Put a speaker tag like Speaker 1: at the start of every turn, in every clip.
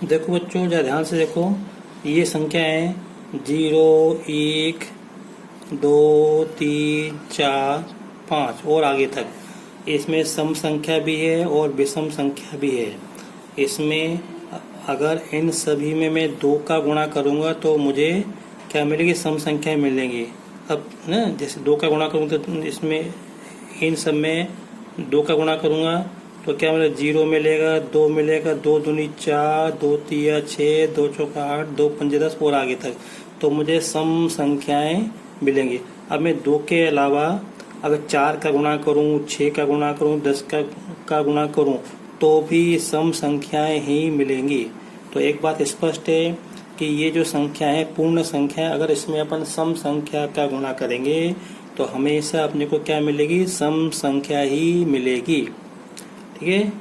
Speaker 1: देखो बच्चों, जरा ध्यान से देखो। ये संख्या है 0, 1, 2, 3, 4, 5 और आगे तक। इसमें सम संख्या भी है और विषम संख्या भी है। इसमें अगर इन सभी में मैं 2 का गुणा करूंगा तो मुझे क्या मिलेगी? सम संख्या मिलेंगी। अब ना, जैसे 2 का गुणा करूंगा तो इसमें इन सब में 2 का गुणा करूंगा तो क्या मिलेगा? 0 मिलेगा, 2 मिलेगा, 2 दूनी 4, 2 तिया 6, 2 चौका 8, 2 पंजे 10 और आगे तक। तो मुझे सम संख्याएं मिलेंगी। अब मैं 2 के अलावा अगर 4 का गुणा करूं, 6 का गुणा करूं, 10 का गुणा करूं तो भी सम संख्याएं ही मिलेंगी। तो एक बात स्पष्ट है कि ये जो संख्या है पूर्ण संख्या, अगर इसमें अपन सम संख्या का गुणा करेंगे तो हमेशा अपने को क्या मिलेगी? सम संख्या ही मिलेगी। ठीक है।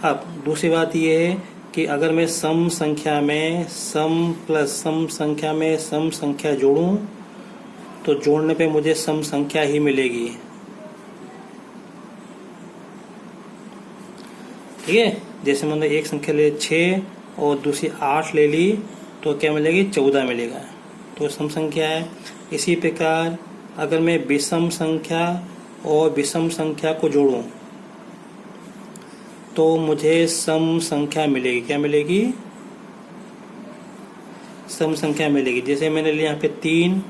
Speaker 1: अब दूसरी बात ये है कि अगर मैं सम संख्या में सम प्लस सम संख्या में सम संख्या जोड़ूं तो जोड़ने पे मुझे सम संख्या ही मिलेगी। ठीक है। जैसे मतलब एक संख्या ले 6 और दूसरी 8 ले ली तो क्या मिलेगी? 14 मिलेगा। तो सम संख्या है। इसी प्रकार अगर मैं विषम संख्या और विषम संख्या को जोड़ूं तो मुझे सम संख्या मिलेगी। क्या मिलेगी? सम संख्या मिलेगी। जैसे मैंने लिया यहाँ पे 3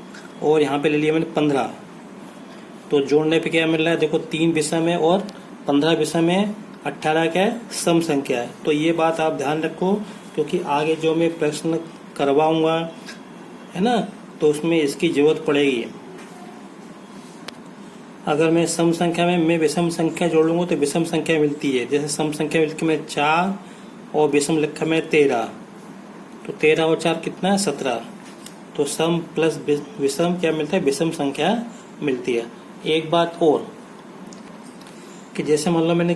Speaker 1: और यहाँ पे ले लिया मैंने 15, तो जोड़ने पे क्या मिल रहा है? देखो 3 विषम है और 15 विषम है, 18 क्या है? सम संख्या है। तो ये बात आप ध्यान रखो, क्योंकि आगे जो मैं प्रश्न करवाऊंगा है ना, तो उसमें इसकी जरूरत पड़ेगी। अगर मैं सम संख्या में मैं विषम संख्या जोड़ लूंगा तो विषम संख्या मिलती है। जैसे सम संख्या मिलती है 4 और विषम लिखा मैं 13, तो 13 और 4 कितना है? 17। तो सम प्लस विषम क्या मिलता है? विषम संख्या मिलती है। एक बात और कि जैसे मान लो मैंने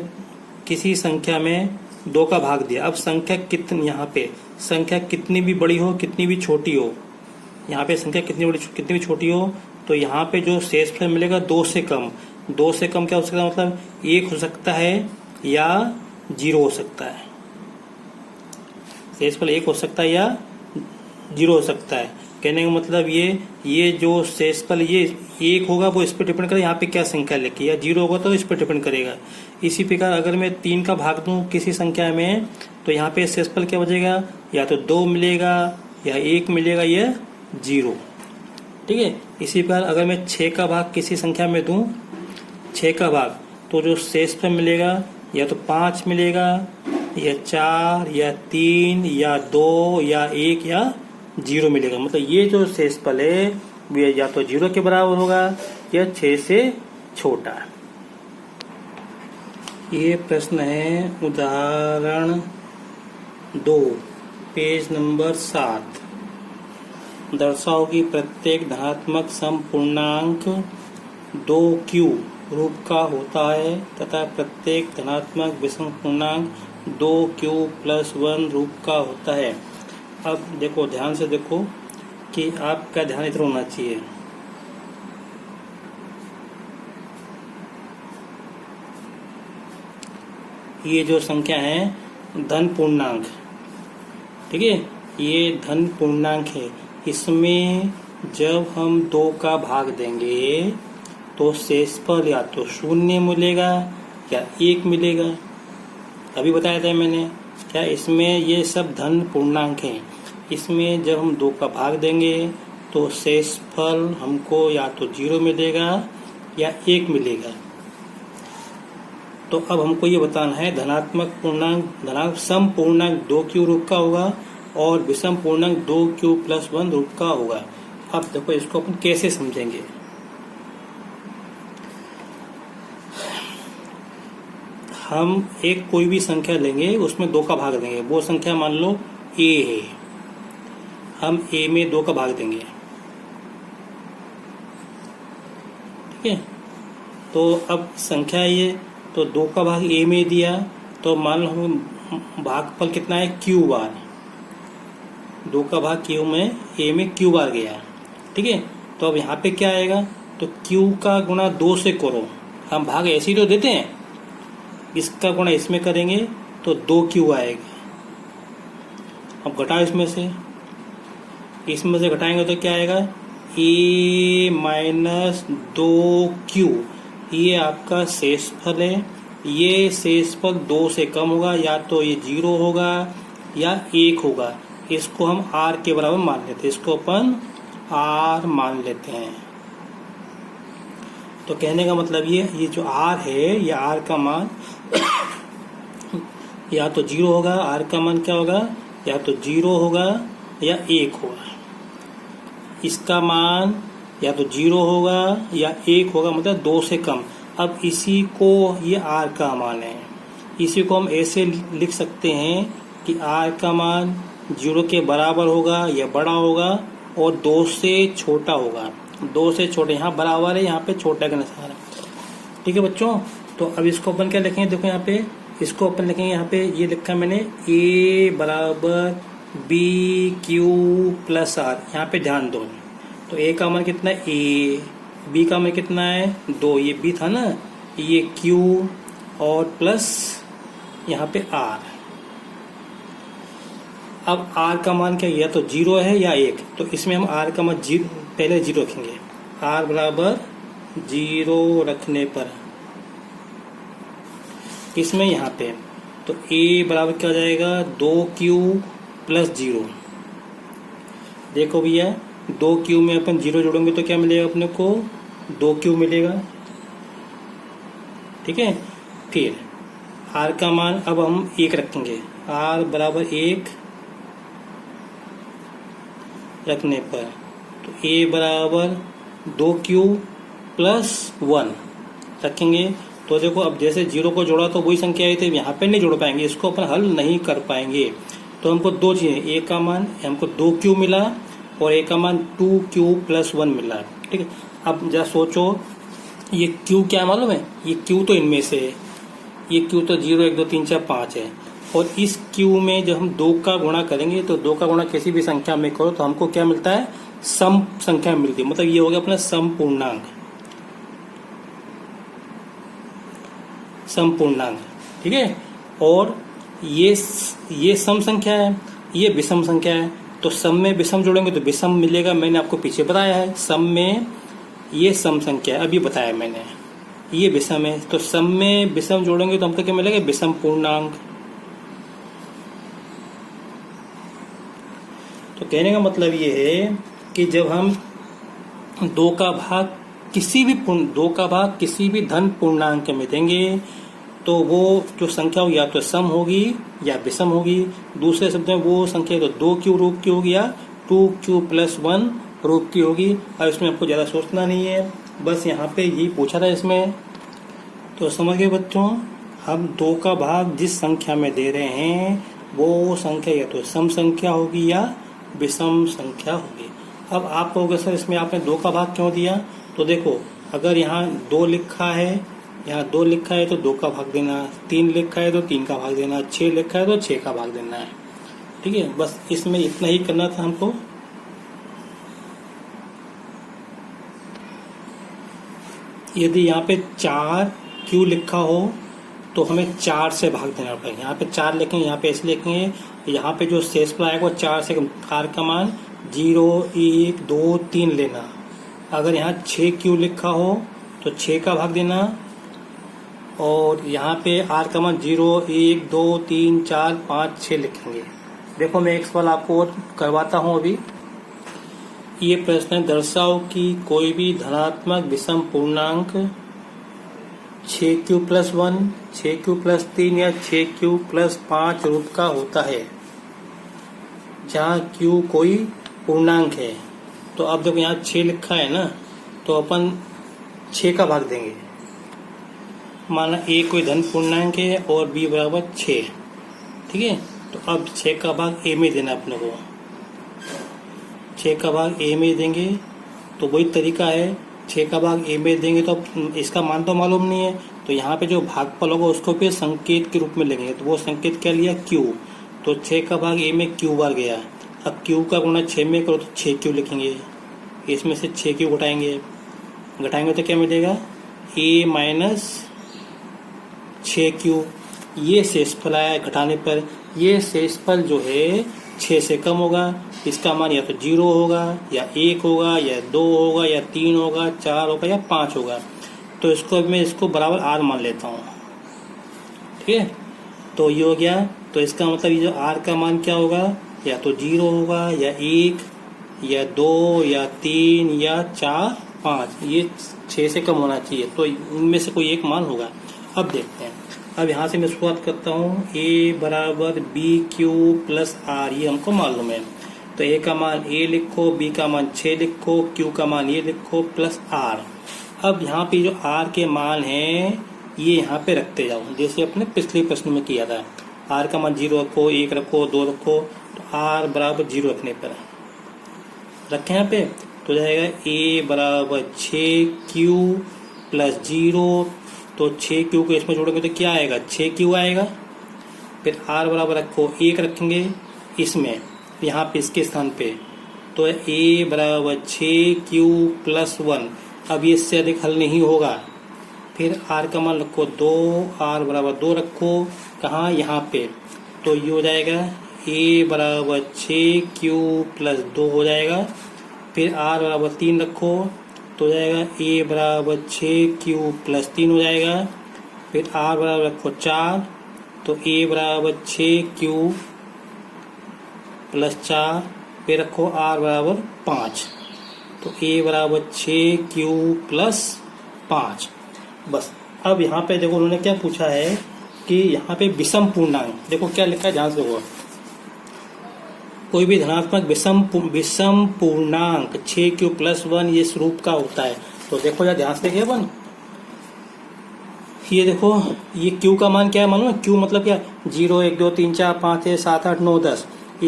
Speaker 1: किसी संख्या में 2 का भाग दिया। अब संख्या कितनी, यहाँ पे संख्या कितनी भी बड़ी हो कितनी भी छोटी हो, यहाँ पे संख्या कितनी बड़ी कितनी भी छोटी हो, तो यहाँ पे जो शेषफल मिलेगा 2 से कम। 2 से कम क्या हो सकता है? मतलब 1 हो सकता है या 0 हो सकता है। शेषफल 1 हो सकता है या 0 हो सकता है। कहने का मतलब ये जो शेषफल ये 1 होगा वो इस पर डिपेंड करेगा यहाँ पे क्या संख्या लिखी, या 0 होगा तो इस पर डिपेंड करेगा। इसी प्रकार अगर मैं 3 का भाग दूं किसी संख्या में तो यहाँ पे शेषफल क्या बचेगा? या तो 2 मिलेगा या 1 मिलेगा या 0। ठीक है। इसी प्रकार अगर मैं 6 का भाग किसी संख्या में दूं, 6 का भाग, तो जो शेषफल मिलेगा या तो 5 मिलेगा या 4 या 3 या 2 या 1 या 0 मिलेगा। मतलब ये जो शेषफल है वो या तो 0 के बराबर होगा या 6 से छोटा। ये प्रश्न है उदाहरण 2, पेज नंबर 7। दर्शाओ कि प्रत्येक धनात्मक सम पूर्णांक 2q रूप का होता है तथा प्रत्येक धनात्मक विषम पूर्णांक 2q + 1 रूप का होता है। अब देखो, ध्यान से देखो कि आपका ध्यान इधर होना चाहिए। ये जो संख्या है धन पूर्णांक, ठीक है, ये धन पूर्णांक है। इसमें जब हम 2 का भाग देंगे तो शेषफल या तो 0 मिलेगा या 1 मिलेगा। अभी बताया था मैंने क्या, इसमें ये सब धन पूर्णांक हैं। इसमें जब हम 2 का भाग देंगे तो शेषफल हमको या तो 0 मिलेगा या 1 मिलेगा। तो अब हमको ये बताना है धनात्मक पूर्णांक सम पूर्णांक 2q रूप का होगा और विषम पूर्णांक 2q + 1 रूप का होगा। अब देखो इसको अपन कैसे समझेंगे। हम एक कोई भी संख्या लेंगे, उसमें 2 का भाग देंगे। वो संख्या मान लो a है, हम a में 2 का भाग देंगे। ठीक है। तो अब संख्या ये, तो 2 का भाग a में दिया तो मान लो हम भागफल कितना है? q बार। 2 का भाग q में a में q बार गया। ठीक है। तो अब यहाँ पे क्या आएगा? तो q का गुणा 2 से करो। हम भाग ऐसे ही तो देते हैं, इसका गुणा इसमें करेंगे तो 2q आएगा। अब घटाओ इसमें से घटाएंगे तो क्या आएगा, a माइनस 2q, ये आपका शेषफल है। ये शेषफल 2 से कम होगा, या तो ये 0 होगा या 1 होगा। इसको हम r के बराबर मान लेते हैं, इसको अपन r मान लेते हैं। तो कहने का मतलब ये जो r है, ये r का मान या तो 0 होगा, r का मान क्या होगा, या तो 0 होगा या 1 होगा। इसका मान या तो 0 होगा या 1 होगा, मतलब 2 से कम। अब इसी को, ये r का मान है, इसी को हम ऐसे लिख सकते हैं कि r का मान 0 के बराबर होगा या बड़ा होगा और 2 से छोटा होगा। 2 से छोटे, यहाँ बराबर है, यहाँ पे छोटा का निशान है। ठीक है बच्चों, तो अब इसको अपन क्या लिखेंगे, देखो यहाँ पे इसको अपन लिखेंगे, यहाँ पे ये लिखा मैंने a बराबर b q प्लस r। यहाँ पे ध्यान दो, तो a का मान कितना है a, b का मान कितना है 2, ये b था ना, ये q और प्लस यहाँ पे r। अब r का मान क्या, या तो 0 है या 1, तो इसमें हम r का मान पहले 0 रखेंगे। r बराबर 0 रखने पर इसमें यहाँ पे, तो a बराबर क्या हो जाएगा 2q प्लस 0। देखो भैया, 2q में अपन 0 जोड़ेंगे तो क्या मिलेगा अपने को, 2q मिलेगा। ठीक है, फिर r का मान अब हम 1 रखेंगे, r बराबर 1 रखने पर, तो a बराबर 2q प्लस 1 रखेंगे। तो देखो, अब जैसे 0 को जोड़ा तो वही संख्या आई थी, यहाँ पे नहीं जोड़ पाएंगे, इसको अपन हल नहीं कर पाएंगे। तो हमको दो चीजें, a का मान हमको 2q मिला और a का मान 2q प्लस 1 मिला। ठीक है, अब जरा सोचो, ये q क्या मालूम है, ये q तो इनमें से है, ये q तो 0 1 2 3 4 5 है, और इस q में जब हम 2 का गुणा करेंगे तो 2 का गुणा किसी भी संख्या में करो तो हमको क्या मिलता है, सम संख्या मिलती है। मतलब ये हो गया अपना सम पूर्णांक, सम पूर्णांक। ठीक है, और ये सम संख्या है, ये विषम संख्या है, तो सम में विषम जोड़ेंगे तो विषम मिलेगा। मैंने आपको पीछे बताया है, सम में ये सम संख्या है, अभी बताया मैंने, ये विषम है, तो सम में विषम जोड़ेंगे तो हमको क्या मिलेगा, विषम पूर्णांक। तो कहने का मतलब ये है कि जब हम 2 का भाग किसी भी धन पूर्णांक में देंगे तो वो जो संख्या होगी या तो सम होगी या विषम होगी। दूसरे शब्द में वो संख्या तो 2q रूप की होगी या 2q प्लस 1 रूप की होगी। और इसमें आपको ज़्यादा सोचना नहीं है, बस यहाँ पे यही पूछा था इसमें। तो समझ गए बच्चों, हम 2 का भाग जिस संख्या में दे रहे हैं वो संख्या या तो सम संख्या होगी या विषम संख्या होगी। अब आप कहोगे सर इसमें आपने 2 का भाग क्यों दिया, तो देखो, अगर यहाँ 2 लिखा है, यहाँ 2 लिखा है तो 2 का भाग देना, 3 लिखा है तो 3 का भाग देना, 6 लिखा है तो 6 का भाग देना है। ठीक है, बस इसमें इतना ही करना था हमको। यदि यहाँ पे 4q लिखा हो तो हमें 4 से भाग देना पड़ेगा। यहाँ पे 4 लिखेंगे, यहाँ पे ऐसे लिखेंगे, यहाँ पे जो शेषफल आएगा वो 4 से r का मान 0 1 2 3 लेना। अगर यहाँ 6q लिखा हो तो 6 का भाग देना, और यहाँ पे r का मान 0 1 2 3 4 5 6 लिखेंगे। देखो, मैं एक सवाल आपको और करवाता हूँ अभी। ये प्रश्न है, दर्शाओ कि कोई भी धनात्मक विषम पूर्णांक 6q प्लस 1, 6q प्लस 3 या 6q प्लस 5 रूप का होता है जहाँ q कोई पूर्णांक है। तो अब देखो, यहाँ 6 लिखा है ना, तो अपन 6 का भाग देंगे। माना a कोई धन पूर्णांक है और b बराबर 6। ठीक है, तो अब 6 का भाग a में देना अपने को, 6 का भाग a में देंगे। तो वही तरीका है, 6 का भाग a में देंगे तो इसका मान तो मालूम नहीं है, तो यहाँ पे जो भागफल होगा उसको फिर संकेत के रूप में लेंगे। तो वो संकेत क्या लिया, q, तो 6 का भाग a में q बार गया। अब q का गुणा 6 में करो तो 6q लिखेंगे, इसमें से 6q घटाएंगे तो क्या मिलेगा, a माइनस 6q। ये शेषफल आया घटाने पर। ये शेषफल जो है 6 से कम होगा, इसका मान या तो 0 होगा या 1 होगा या 2 होगा या 3 होगा, 4 होगा या 5 होगा। तो इसको मैं इसको बराबर r मान लेता हूँ। ठीक है, तो ये हो गया। तो इसका मतलब ये जो r का मान क्या होगा, या तो 0 होगा या 1 या 2 या 3 या 4 5, ये 6 से कम होना चाहिए। तो इनमें से कोई एक मान होगा। अब देखते हैं। अब यहाँ से मैं शुरुआत करता हूँ। a बराबर बी क्यू प्लस आर, ये हमको मालूम है। तो a का मान a लिखो, b का मान 6 लिखो, q का मान ये लिखो प्लस r। अब यहाँ पे जो r के मान हैं ये यहाँ पे रखते जाओ, जैसे अपने पिछले प्रश्न में किया था। r का मान 0 रखो, 1 रखो, 2 रखो, तो r बराबर 0 रखने पर रखें यहाँ पे तो जाएगा a बराबर 6q प्लस 0। तो 6q को इसमें जोड़ोगे तो क्या आएगा, 6q आएगा। फिर r बराबर रखो, 1 रखेंगे इसमें, यहाँ पे इसके स्थान पे, तो a बराबर 6q प्लस 1। अब ये इससे अधिक हल नहीं होगा। फिर r का मान रखो 2, r बराबर 2 रखो, कहाँ, यहाँ पे। तो ये हो जाएगा a बराबर 6q प्लस 2 हो जाएगा। फिर r बराबर 3 रखो, तो हो जाएगा a बराबर 6q प्लस 3 हो जाएगा। फिर r बराबर रखो 4, तो a बराबर 6q प्लस 4। फिर रखो r बराबर 5, तो a बराबर 6q प्लस 5। बस। अब यहाँ पे देखो उन्होंने क्या पूछा है कि यहाँ पे विषम पूर्णांक, देखो क्या लिखा है, ध्यान से देखो। कोई भी धनात्मक विषम पूर्णांक 6q प्लस 1 ये स्वरूप का होता है। तो देखो यार ध्यान से देखिए अपन, ये देखो ये q का मान क्या है, मालूम है? q मतलब क्या, 0 1 2 3 4 5 6 7 8 9 10,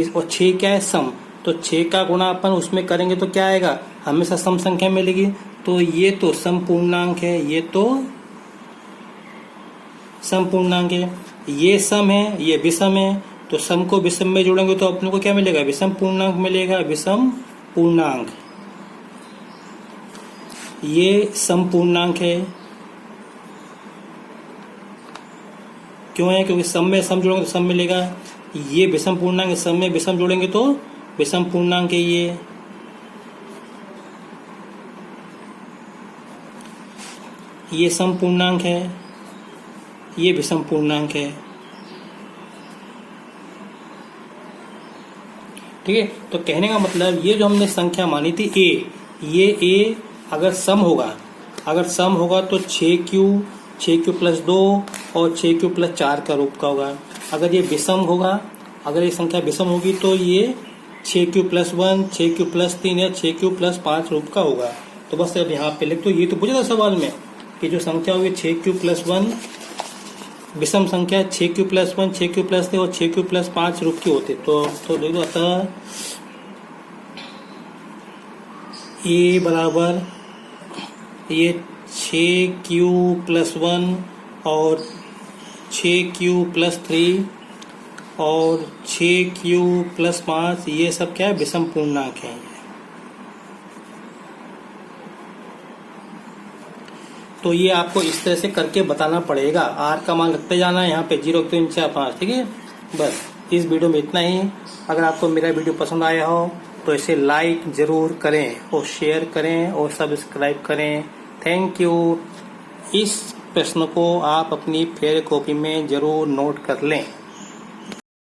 Speaker 1: और 6 क्या है, सम। तो 6 का गुणा अपन उसमें करेंगे तो क्या आएगा, हमेशा सम संख्या मिलेगी। तो ये तो सम पूर्णांक है, ये तो सम पूर्णांक है, ये सम है, ये विषम है। तो सम को विषम में जोड़ेंगे तो अपने को क्या मिलेगा, विषम पूर्णांक मिलेगा, विषम पूर्णांक। ये सम पूर्णांक है, क्यों है, क्योंकि सम में सम जोड़ेंगे तो सम मिलेगा। ये विषम पूर्णांक है, सम में विषम जोड़ेंगे तो विषम पूर्णांक है। ये सम पूर्णांक है, ये विषम पूर्णांक है। ठीक है, तो कहने का मतलब ये जो हमने संख्या मानी थी a, ये a अगर सम होगा तो 6q प्लस 2 और 6q प्लस 4 का रूप का होगा। अगर ये विषम होगा, अगर ये संख्या विषम होगी तो ये 6q प्लस 1, 6q प्लस 3 या 6q प्लस 5 रूप का होगा। तो बस अब यहाँ पे लिख दो। ये तो पूछा था सवाल में कि जो संख्या होगी 6q प्लस 1, विषम संख्या 6q प्लस 1, 6q प्लस 3 और 6q प्लस 5 रूप की होती। तो लिख दो, अतः a बराबर ये 6q प्लस 1 और 6q प्लस 3 और 6q प्लस 5, ये सब क्या है, विषम पूर्णांक है। तो ये आपको इस तरह से करके बताना पड़ेगा। r का मान रखते जाना है यहाँ पे 0 3 4 5। ठीक है, बस इस वीडियो में इतना ही। अगर आपको मेरा वीडियो पसंद आया हो तो इसे लाइक जरूर करें और शेयर करें और सब्सक्राइब करें। Thank you. इस प्रश्न को आप अपनी फेयर कॉपी में जरूर नोट कर लें।